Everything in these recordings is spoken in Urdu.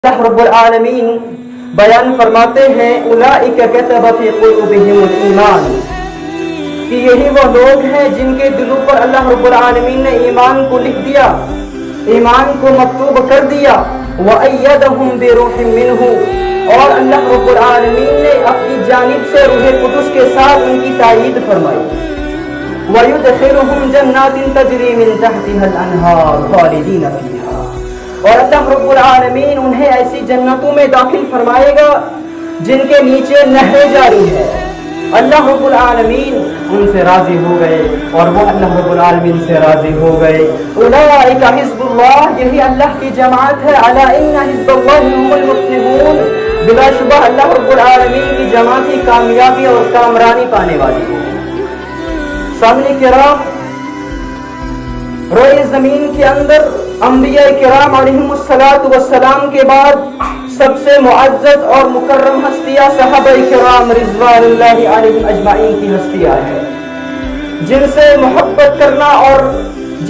اللہ رب العالمین بیان فرماتے ہیں اولئک کتب فی قلوبہم الایمان کہ یہی وہ لوگ ہیں جن کے دلوں پر اللہ رب العالمین نے ایمان کو لکھ دیا، ایمان کو مکتوب کر دیا۔ وَأَيَّدَهُمْ بِرُوحٍ مِّنْهُ، اور اللہ رب العالمین نے اپنی جانب سے روح قدس کے ساتھ ان کی تائید فرمائی۔ وَيُدْخِلُهُمْ جَنَّاتٍ تَجْرِي مِن تَحْتِهَا الْأَنْهَارُ خَالِدِينَ فِيهَا، اور اللہ رب العالمین انہیں ایسی جنتوں میں داخل فرمائے گا جن کے نیچے نہریں جاری ہے۔ اللہ رب العالمین ان سے راضی ہو گئے اور وہ اللہ رب العالمین سے راضی ہو گئے۔ اولئک حزب اللہ، یہی اللہ کی جماعت ہے۔ الا ان حزب اللہ هم المفلحون، بلا شبہ اللہ رب العالمین کی جماعت ہی کامیابی اور کامرانی پانے والی ہے۔ سامنے کرام، روئے زمین کے اندر انبیاء کرام علیہم السلام کے بعد سب سے معزز اور مکرم ہستیاں صحابہ کرام رضوان اللہ علیہم اجمعین کی ہستیاں ہیں، جن سے محبت کرنا اور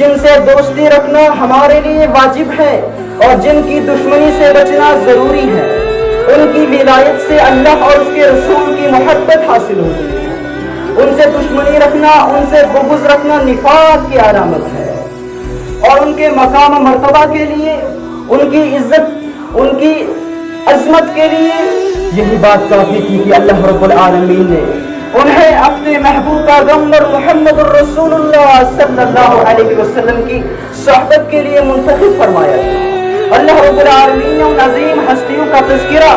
جن سے دوستی رکھنا ہمارے لیے واجب ہے اور جن کی دشمنی سے بچنا ضروری ہے۔ ان کی ولایت سے اللہ اور اس کے رسول کی محبت حاصل ہوتی ہے۔ ان سے دشمنی رکھنا، ان سے بغض رکھنا نفاق کی علامت ہے، اور ان کے مقام و مرتبہ کے لیے، ان کی عزت، ان کی عظمت کے لیے یہی بات کافی تھی کہ اللہ رب العالمین نے انہیں اپنے محبوب پیغمبر محمد الرسول اللہ صلی اللہ علیہ وسلم کی صحبت کے لیے منتخب فرمایا تھا۔ اللہ رب العالمین نے ان عظیم ہستیوں کا تذکرہ،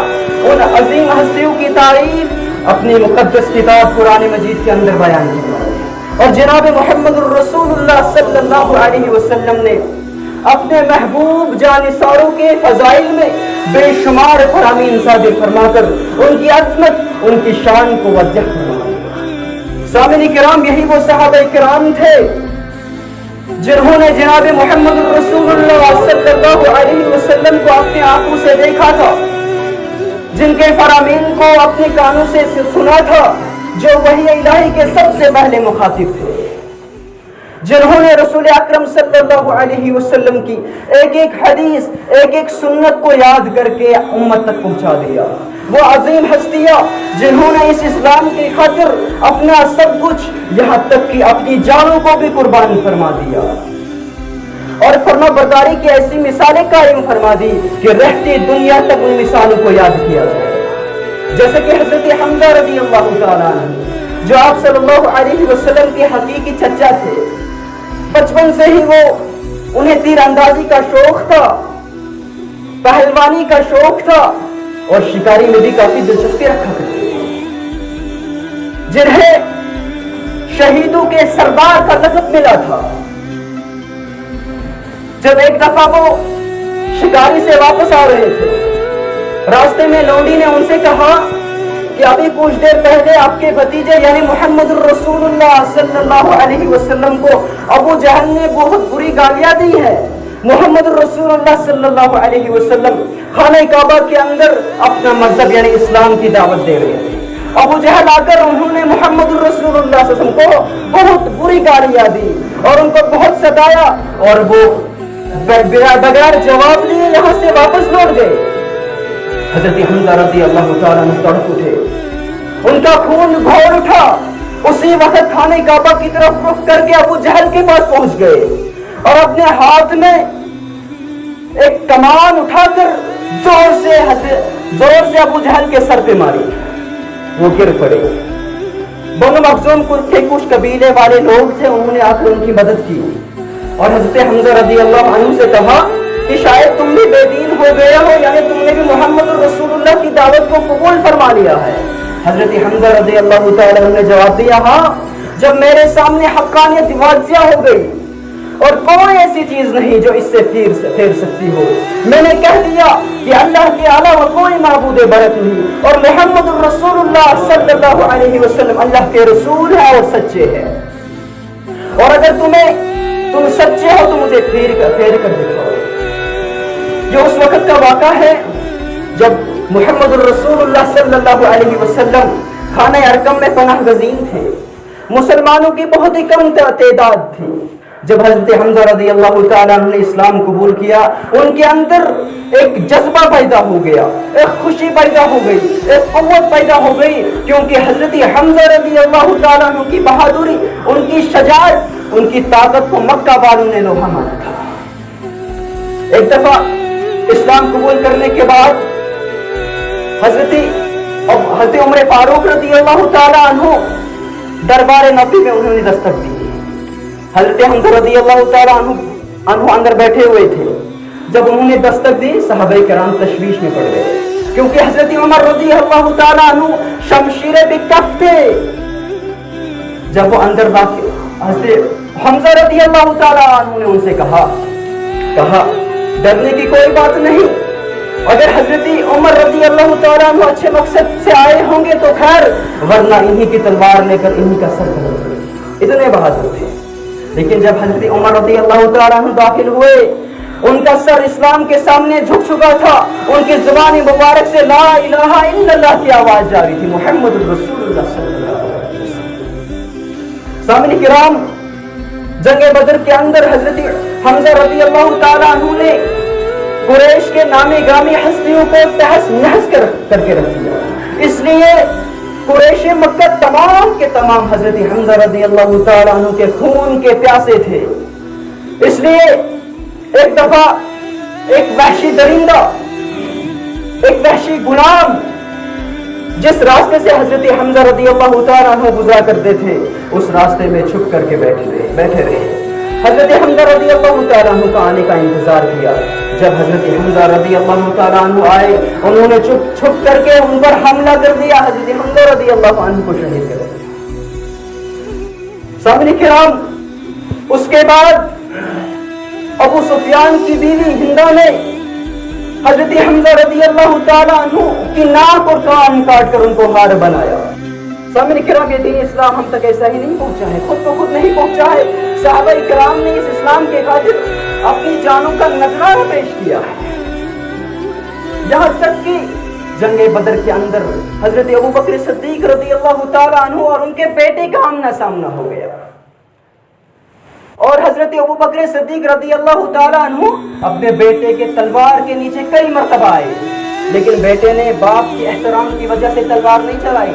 ان عظیم ہستیوں کی تعریف اپنی مقدس کتاب قرآن مجید کے اندر بیان کی، اور جناب محمد الرسول اللہ صلی اللہ علیہ وسلم نے اپنے محبوب جانثاروں کے فضائل میں بے شمار فرامین صادر فرما کر ان کی عظمت، ان کی شان کو وضح فرمایا۔ سامعین کرام، یہی وہ صحابہ کرام تھے جنہوں نے جناب محمد الرسول اللہ صلی اللہ علیہ وسلم کو اپنی آنکھوں سے دیکھا تھا، جن کے فرامین کو اپنے کانوں سے سنا تھا، جو وحی الہی کے سب سے پہلے مخاطب تھے، جنہوں نے رسول اکرم صلی اللہ علیہ وسلم کی ایک ایک حدیث، ایک ایک سنت کو یاد کر کے امت تک پہنچا دیا۔ وہ عظیم ہستیاں جنہوں نے اس اسلام کی خاطر اپنا سب کچھ، یہاں تک کہ اپنی جانوں کو بھی قربان فرما دیا، اور فرما برداری کی ایسی مثالیں قائم فرما دی کہ رہتی دنیا تک ان مثالوں کو یاد کیا جائے۔ جیسے کہ حضرت حمزہ رضی اللہ تعالیٰ عنہ، جو آپ صلی اللہ علیہ وسلم کے حقیقی چچا تھے، بچپن سے ہی انہیں تیر اندازی کا شوق تھا، پہلوانی کا شوق تھا، اور شکاری میں بھی کافی دلچسپی رکھا کرتے تھے، جنہیں شہیدوں کے سردار کا لقب ملا تھا۔ جب ایک دفعہ وہ شکاری سے واپس آ رہے تھے، راستے میں لونڈی نے ان سے کہا کہ ابھی کچھ دیر پہلے آپ کے بھتیجے یعنی محمد الرسول اللہ صلی اللہ علیہ وسلم کو ابو جہل نے بہت بری گالیاں دی ہے۔ محمد الرسول اللہ صلی اللہ علیہ وسلم خانہ کعبہ کے اندر اپنا مذہب یعنی اسلام کی دعوت دے رہے تھے۔ ابو جہل آ کر انہوں نے محمد الرسول اللہ صلی اللہ علیہ وسلم کو بہت بری گالیاں دی اور ان کو بہت ستایا، اور وہ بغیر جواب دیے یہاں سے واپس لوٹ گئے۔ حضرت حمزہ رضی اللہ تعالیٰ عنہ تڑپ اٹھے، ان کا خون گھول اٹھا۔ اسی وقت خانہ کعبہ کی طرف رخ کر کے ابو جہل کے پاس پہنچ گئے اور اپنے ہاتھ میں ایک کمان اٹھا کر زور سے ابو جہل کے سر پہ ماری، وہ گر پڑے۔ بنو مخزوم کے کچھ قبیلے والے لوگ تھے، انہوں نے آ کر ان کی مدد کی اور حضرت حمزہ رضی اللہ عنہ سے کہا کہ شاید تم بھی بے دین ہو گیا ہو، یعنی تم نے بھی محمد الرسول اللہ کی دعوت کو قبول فرما لیا ہے۔ حضرت حمزہ رضی اللہ تعالیٰ عنہ نے جواب دیا، ہاں، جب میرے سامنے حقانیت واضح ہو گئی اور کوئی ایسی چیز نہیں جو اس سے پھیر سکتی ہو، میں نے کہہ دیا کہ اللہ کے علاوہ کوئی معبود برحق نہیں، اور محمد الرسول اللہ صلی اللہ علیہ وسلم اللہ کے رسول ہے اور سچے ہیں، اور اگر تم سچے ہو تو مجھے پھیر کر دکھاؤ۔ یہ اس وقت کا واقعہ ہے جب محمد الرسول اللہ صلی اللہ علیہ وسلم خانہ ارقم میں پناہ گزین تھے۔ مسلمانوں کی بہت ہی کم تعداد تھی، جب حضرت حمزہ رضی اللہ تعالیٰ عنہ نے اسلام قبول کیا، ان کے اندر ایک جذبہ پیدا ہو گیا، ایک خوشی پیدا ہو گئی، ایک قوت پیدا ہو گئی، کیونکہ حضرت حمزہ رضی اللہ تعالیٰ عنہ کی بہادری، ان کی شجاعت، ان کی طاقت کو مکہ والوں نے لوہا مانا تھا۔ ایک دفعہ اسلام قبول کرنے کے بعد حضرت عمر فاروق رضی اللہ تعالیٰ عنہ دربار نبی میں انہوں نے دستک دی۔ حضرت حمزہ رضی اللہ تعالیٰ عنہ اندر بیٹھے ہوئے تھے، جب انہوں نے دستک دی صحابہ کرام تشویش میں پڑ گئے، کیونکہ حضرت عمر رضی اللہ تعالیٰ عنہ شمشیر بکف تھے۔ جب وہ اندر داخل، حضرت حمزہ رضی اللہ تعالیٰ عنہ نے ان سے کہا ڈرنے کی کوئی بات نہیں، اگر حضرت عمر رضی اللہ تعالیٰ عنہ اچھے مقصد سے آئے ہوں گے تو خیر، ورنہ انہی کی تلوار لے کر انہی کا سر کر دیں۔ اتنے بہادر تھے۔ لیکن جب حضرت عمر رضی اللہ تعالیٰ عنہ داخل ہوئے، ان کا سر اسلام کے سامنے جھک چکا تھا، ان کی زبان مبارک سے لا الہ الا اللہ کی آواز جاری تھی، محمد رسول اللہ صلی اللہ علیہ وسلم۔ سامعین کرام، جنگ بدر کے اندر حضرت حمزہ رضی اللہ تعالیٰ عنہ نے قریش کے نامی گامی ہستیوں کو تہس نہس کر کے رکھ دیا، اس لیے قریش مکہ تمام کے تمام حضرت حمزہ رضی اللہ تعالیٰ عنہ کے خون کے پیاسے تھے۔ اس لیے ایک دفعہ ایک وحشی درندہ، ایک وحشی غلام جس راستے سے حضرت حمزہ رضی اللہ تعالیٰ عنہ گزرا کرتے تھے، اس راستے میں چھپ کر کے بیٹھے رہے۔ حضرت حمزہ رضی اللہ تعالیٰ عنہ کا آنے کا انتظار کیا۔ جب حضرت حمزہ رضی اللہ تعالیٰ عنہ آئے، انہوں نے چھپ کر کے ان پر حملہ کر دیا، حضرت حمزہ رضی اللہ عنہ کو شہید کر دیا۔ سامعین کرام، اس کے بعد ابو سفیان کی بیوی ہندا نے حضرت حمزہ رضی اللہ تعالیٰ عنہ کی ناک اور کان کاٹ کر ان کو ہار بنایا۔ سامعین کرام، یہ دین اسلام ہم تک ایسا ہی نہیں پہنچا ہے، خود کو خود نہیں پہنچا ہے، صحابہ کرام نے اس اسلام کے خاطر اپنی جانوں کا نذرانہ پیش کیا ہے۔ یہاں تک کہ جنگ بدر کے اندر حضرت ابوبکر صدیق رضی اللہ تعالیٰ عنہ اور ان کے بیٹے کا آمنا سامنا ہو گیا، اور حضرت ابوبکر صدیق رضی اللہ تعالیٰ عنہ اپنے بیٹے کے تلوار کے نیچے کئی مرتبہ آئے، لیکن بیٹے نے باپ کے احترام کی وجہ سے تلوار نہیں چلائی۔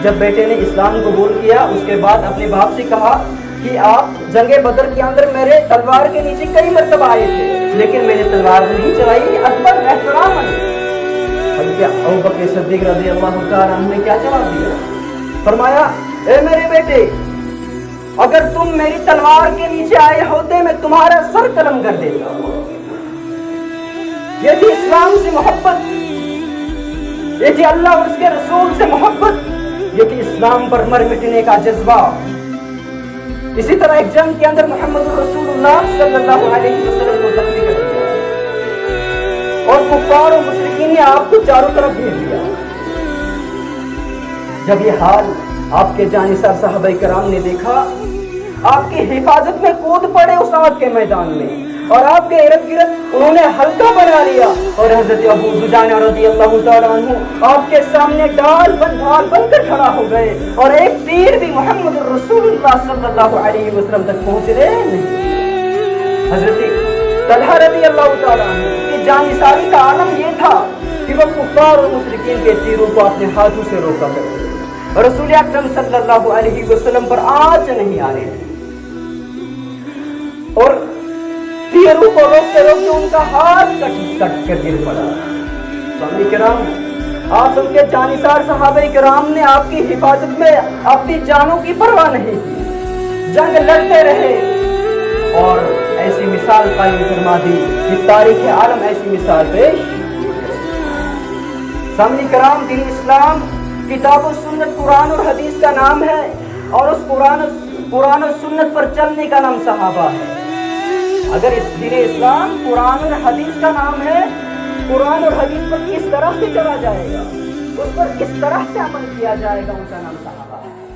جب بیٹے نے اسلام قبول کیا، اس کے بعد اپنے باپ سے کہا کہ آپ جنگ بدر کے اندر میرے تلوار کے نیچے کئی مرتبہ آئے تھے، لیکن میں نے تلوار نہیں چلائی، اکبر احترام ہے۔ حضرت ابوبکر صدیق رضی اللہ تعالیٰ عنہ نے کیا جواب دیا؟ فرمایا، اے میرے بیٹے، اگر تم میری تلوار کے نیچے آئے ہوتے میں تمہارا سر قلم کر دیتا۔ یہ تھی اسلام سے محبت، یہ تھی اللہ اور اس کے رسول سے محبت، یہ تھی اسلام پر مر مٹنے کا جذبہ۔ اسی طرح ایک جنگ کے اندر محمد رسول اللہ صلی اللہ علیہ وسلم کو زخمی کر دیا، اور کفار و مشرکین نے آپ کو چاروں طرف گھیر لیا۔ جب یہ حال آپ کے جانثار صحابہ کرام نے دیکھا، آپ کی حفاظت میں کود پڑے اس آگ کے میدان میں، اور آپ کے ارد گرد انہوں نے حلقہ بنا لیا، اور حضرت ابو دجانہ رضی اللہ تعالیٰ عنہ آپ کے سامنے ڈھال بن کر کھڑا ہو گئے، اور ایک تیر بھی محمد رسول اللہ صلی اللہ علیہ وسلم تک پہنچ رہے نہیں۔ حضرت طلحہ رضی اللہ تعالیٰ عنہ کی جانثاری کا عالم یہ تھا کہ وہ کفار اور مشرکین کے تیروں کو اپنے ہاتھوں سے روکا کرتے، رسول اکرم صلی اللہ علیہ وسلم پر آنچ نہیں آنے دی، اور تیروں کو روکتے روکتے ان کا ہاتھ کٹ کر گر پڑا۔ سامعین کرام، آپ سب کے جانثار صحابہ کرام نے آپ کی حفاظت میں اپنی جانوں کی پرواہ نہیں کی، جنگ لڑتے رہے، اور ایسی مثال قائم فرما دی کہ تاریخ عالم ایسی مثال پیش۔ سامعین کرام، دین اسلام کتاب و سنت قرآن اور حدیث کا نام ہے، اور اس قرآن اور سنت پر چلنے کا نام صحابہ ہے۔ اگر اس دین اسلام قرآن اور حدیث کا نام ہے، قرآن اور حدیث پر کس طرح سے چلا جائے گا، اس پر کس طرح سے عمل کیا جائے گا، ان کا نام صحابہ ہے۔